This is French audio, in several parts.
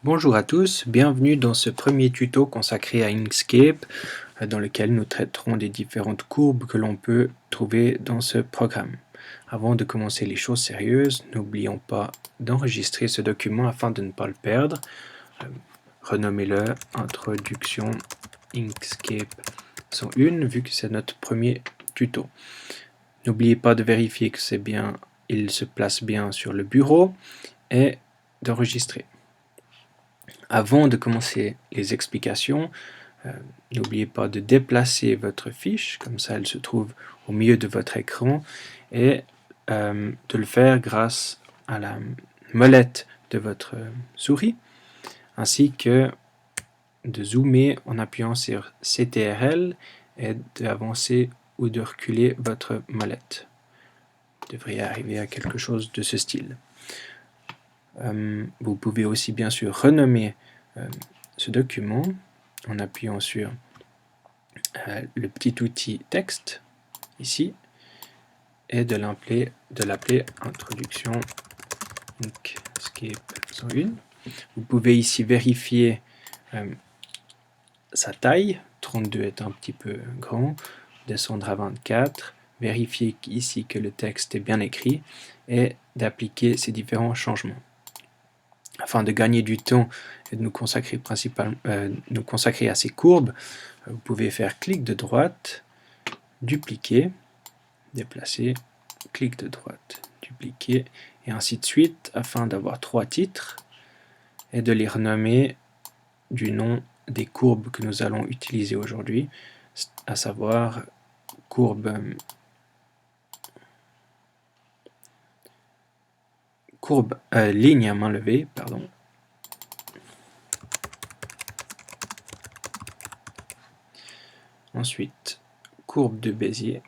Bonjour à tous, bienvenue dans ce premier tuto consacré à Inkscape dans lequel nous traiterons des différentes courbes que l'on peut trouver dans ce programme. Avant de commencer les choses sérieuses, n'oublions pas d'enregistrer ce document afin de ne pas le perdre. Renommez-le Introduction Inkscape 101 vu que c'est notre premier tuto. N'oubliez pas de vérifier que c'est bien, il se place bien sur le bureau et d'enregistrer. Avant de commencer les explications, n'oubliez pas de déplacer votre fiche, comme ça elle se trouve au milieu de votre écran, et de le faire grâce à la molette de votre souris, ainsi que de zoomer en appuyant sur CTRL et d'avancer ou de reculer votre molette. Vous devriez arriver à quelque chose de ce style. Vous pouvez aussi bien sûr renommer ce document en appuyant sur le petit outil texte ici et de l'appeler Introduction Inkscape 101. Vous pouvez ici vérifier sa taille, 32 est un petit peu grand, descendre à 24, vérifier ici que le texte est bien écrit et d'appliquer ces différents changements. Afin de gagner du temps et de nous consacrer à ces courbes, vous pouvez faire clic de droite, dupliquer, déplacer, clic de droite, dupliquer, et ainsi de suite, afin d'avoir 3 titres et de les renommer du nom des courbes que nous allons utiliser aujourd'hui, à savoir ligne à main levée, pardon. Ensuite, courbe de Bézier.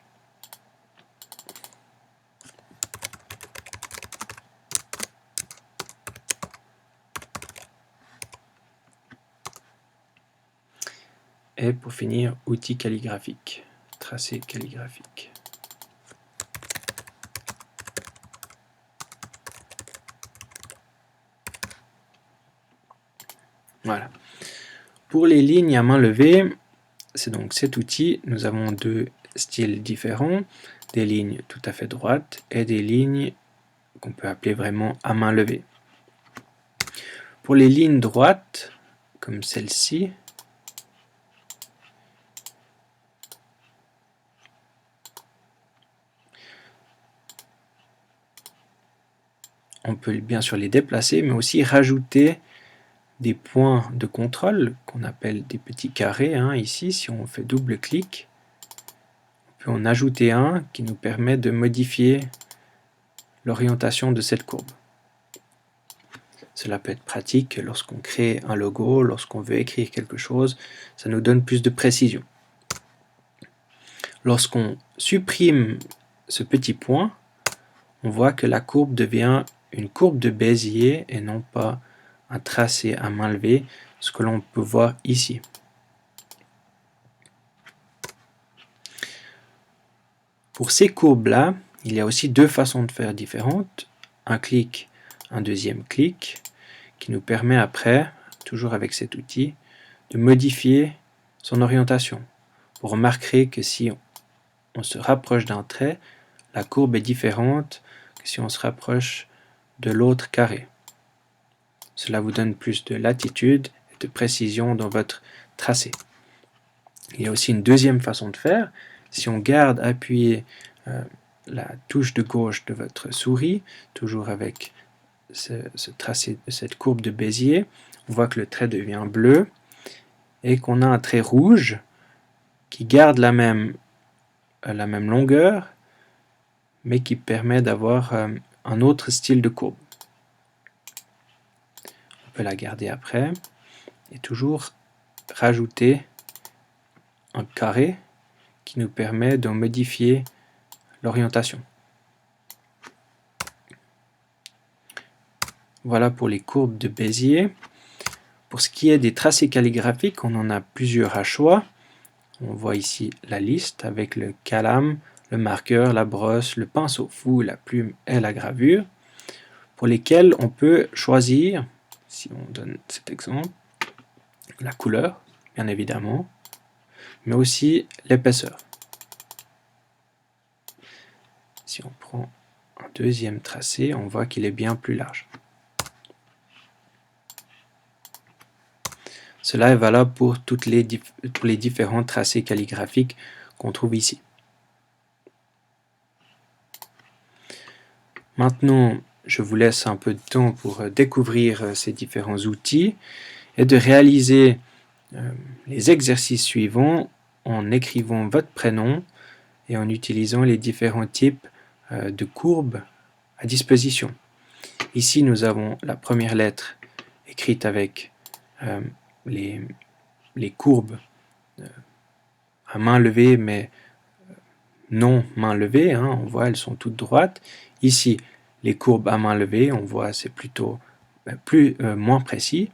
Et pour finir, outil calligraphique, tracé calligraphique. Voilà. Pour les lignes à main levée, c'est donc cet outil. Nous avons deux styles différents, des lignes tout à fait droites et des lignes qu'on peut appeler vraiment à main levée. Pour les lignes droites, comme celle-ci, on peut bien sûr les déplacer, mais aussi rajouter des points de contrôle qu'on appelle des petits carrés. Ici, si on fait double clic, on peut en ajouter un qui nous permet de modifier l'orientation de cette courbe. Cela peut être pratique lorsqu'on crée un logo, lorsqu'on veut écrire quelque chose, ça nous donne plus de précision. Lorsqu'on supprime ce petit point, on voit que la courbe devient une courbe de Bézier et non pas un tracé à main levée, ce que l'on peut voir ici. Pour ces courbes-là, il y a aussi deux façons de faire différentes. Un clic, un deuxième clic, qui nous permet après, toujours avec cet outil, de modifier son orientation. Vous remarquerez que si on se rapproche d'un trait, la courbe est différente que si on se rapproche de l'autre carré. Cela vous donne plus de latitude et de précision dans votre tracé. Il y a aussi une deuxième façon de faire. Si on garde appuyé la touche de gauche de votre souris, toujours avec ce tracé, cette courbe de Bézier, on voit que le trait devient bleu et qu'on a un trait rouge qui garde la même longueur, mais qui permet d'avoir un autre style de courbe. On peut la garder après et toujours rajouter un carré qui nous permet de modifier l'orientation. Voilà pour les courbes de Bézier. Pour ce qui est des tracés calligraphiques, on en a plusieurs à choix. On voit ici la liste avec le calame, le marqueur, la brosse, le pinceau fou, la plume et la gravure, pour lesquels on peut choisir, Si on donne cet exemple, la couleur, bien évidemment, mais aussi l'épaisseur. Si on prend un deuxième tracé, on voit qu'il est bien plus large. Cela est valable pour les différents tracés calligraphiques qu'on trouve ici. Maintenant, je vous laisse un peu de temps pour découvrir ces différents outils et de réaliser les exercices suivants en écrivant votre prénom et en utilisant les différents types de courbes à disposition. Ici, nous avons la première lettre écrite avec les courbes à main levée, mais non main levée, on voit elles sont toutes droites. Ici, les courbes à main levée, on voit c'est plutôt moins précis.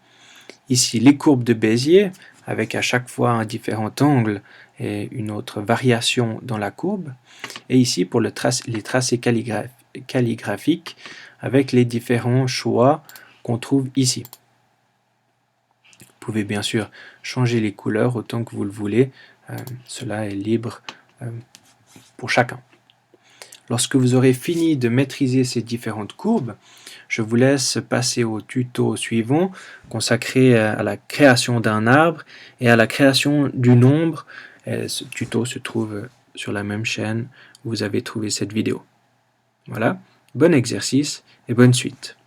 Ici, les courbes de Bézier, avec à chaque fois un différent angle et une autre variation dans la courbe. Et ici, pour les tracés calligraphiques, avec les différents choix qu'on trouve ici. Vous pouvez bien sûr changer les couleurs autant que vous le voulez. Cela est libre pour chacun. Lorsque vous aurez fini de maîtriser ces différentes courbes, je vous laisse passer au tuto suivant consacré à la création d'un arbre et à la création du nombre. Et ce tuto se trouve sur la même chaîne où vous avez trouvé cette vidéo. Voilà, bon exercice et bonne suite.